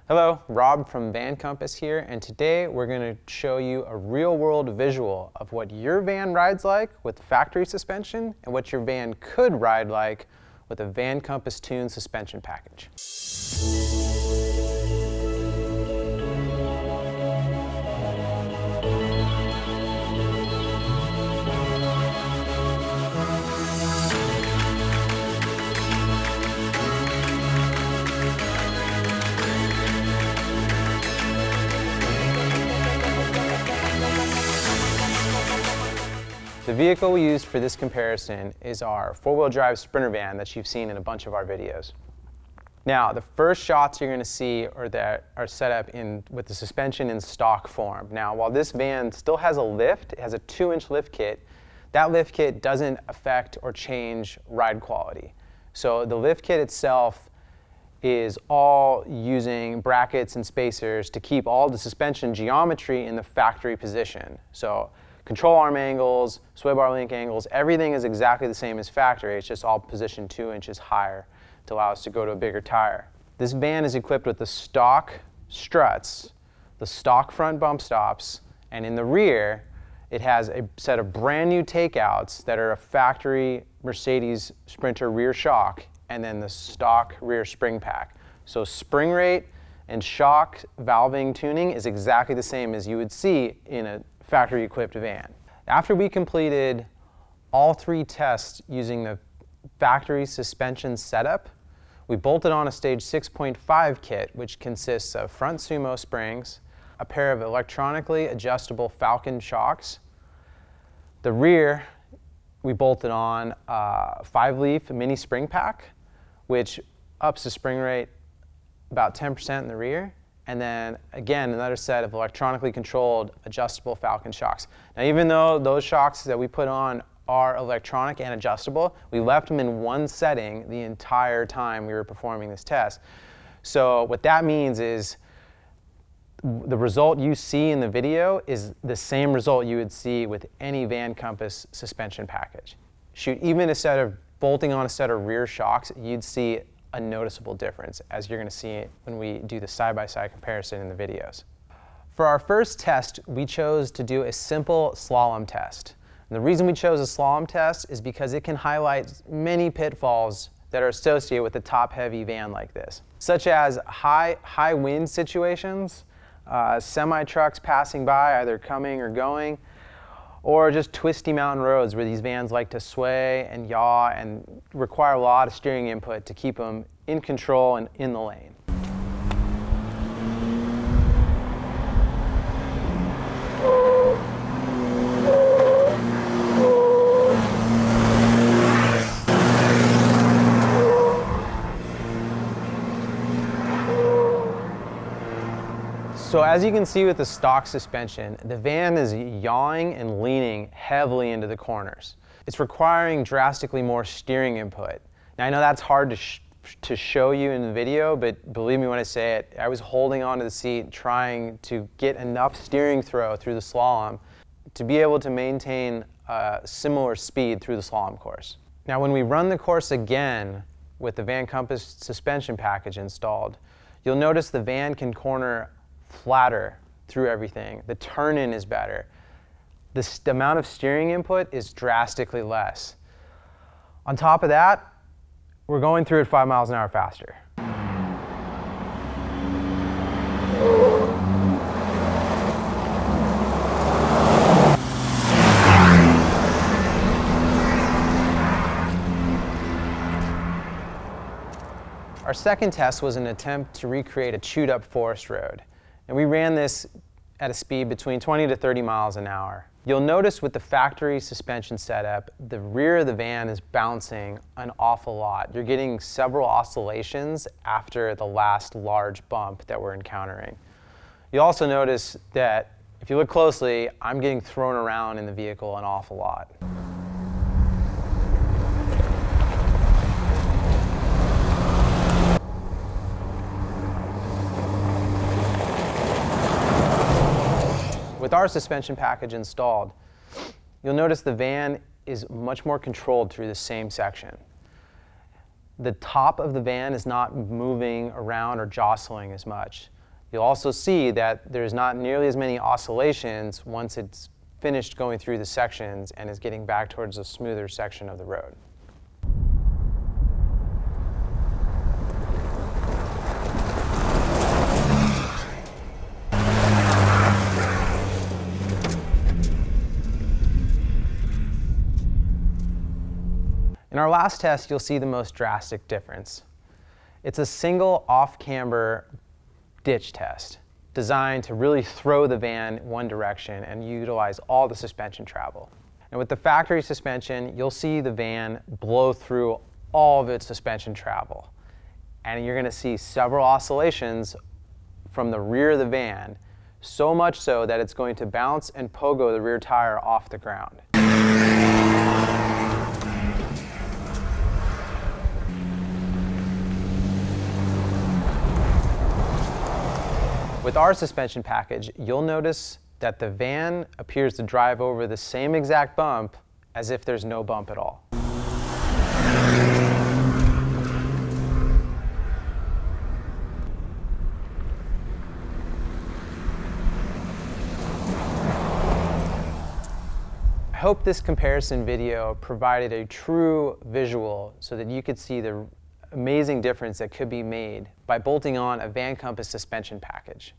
Hello, Rob from Van Compass here, and today we're going to show you a real-world visual of what your van rides like with factory suspension and what your van could ride like with a Van Compass tuned suspension package. The vehicle we used for this comparison is our four-wheel drive Sprinter van that you've seen in a bunch of our videos. Now, the first shots you're going to see are that are set up with the suspension in stock form. Now, while this van still has a lift, it has a 2-inch lift kit, that lift kit doesn't affect or change ride quality. So the lift kit itself is all using brackets and spacers to keep all the suspension geometry in the factory position. So control arm angles, sway bar link angles, everything is exactly the same as factory. It's just all positioned 2 inches higher to allow us to go to a bigger tire. This van is equipped with the stock struts, the stock front bump stops, and in the rear, it has a set of brand new takeouts that are a factory Mercedes Sprinter rear shock, and then the stock rear spring pack. So spring rate and shock valving tuning is exactly the same as you would see in a factory-equipped van. After we completed all 3 tests using the factory suspension setup, we bolted on a stage 6.5 kit, which consists of front sumo springs, a pair of electronically adjustable Falcon shocks. The rear, we bolted on a 5-leaf mini spring pack, which ups the spring rate about 10% in the rear. And then, again, another set of electronically controlled adjustable Falcon shocks. Now, even though those shocks that we put on are electronic and adjustable, we left them in one setting the entire time we were performing this test. So what that means is the result you see in the video is the same result you would see with any Van Compass suspension package. Shoot, even bolting on a set of rear shocks, you'd see a noticeable difference, as you're going to see when we do the side-by-side comparison in the videos. For our first test, we chose to do a simple slalom test. And the reason we chose a slalom test is because it can highlight many pitfalls that are associated with a top-heavy van like this, such as high wind situations, semi-trucks passing by, either coming or going, or just twisty mountain roads where these vans like to sway and yaw and require a lot of steering input to keep them in control and in the lane. So as you can see with the stock suspension, the van is yawing and leaning heavily into the corners. It's requiring drastically more steering input. Now I know that's hard to show you in the video, but believe me when I say it, I was holding onto the seat trying to get enough steering throw through the slalom to be able to maintain a similar speed through the slalom course. Now when we run the course again with the Van Compass suspension package installed, you'll notice the van can corner flatter through everything. The turn-in is better. The amount of steering input is drastically less. On top of that, we're going through it 5 miles an hour faster. Our second test was an attempt to recreate a chewed-up forest road. And we ran this at a speed between 20 to 30 miles an hour. You'll notice with the factory suspension setup, the rear of the van is bouncing an awful lot. You're getting several oscillations after the last large bump that we're encountering. You'll also notice that if you look closely, I'm getting thrown around in the vehicle an awful lot. With our suspension package installed, you'll notice the van is much more controlled through the same section. The top of the van is not moving around or jostling as much. You'll also see that there's not nearly as many oscillations once it's finished going through the sections and is getting back towards a smoother section of the road. In our last test, you'll see the most drastic difference. It's a single off-camber ditch test designed to really throw the van one direction and utilize all the suspension travel. And with the factory suspension, you'll see the van blow through all of its suspension travel. And you're going to see several oscillations from the rear of the van, so much so that it's going to bounce and pogo the rear tire off the ground. With our suspension package, you'll notice that the van appears to drive over the same exact bump as if there's no bump at all. I hope this comparison video provided a true visual so that you could see the amazing difference that could be made by bolting on a Van Compass suspension package.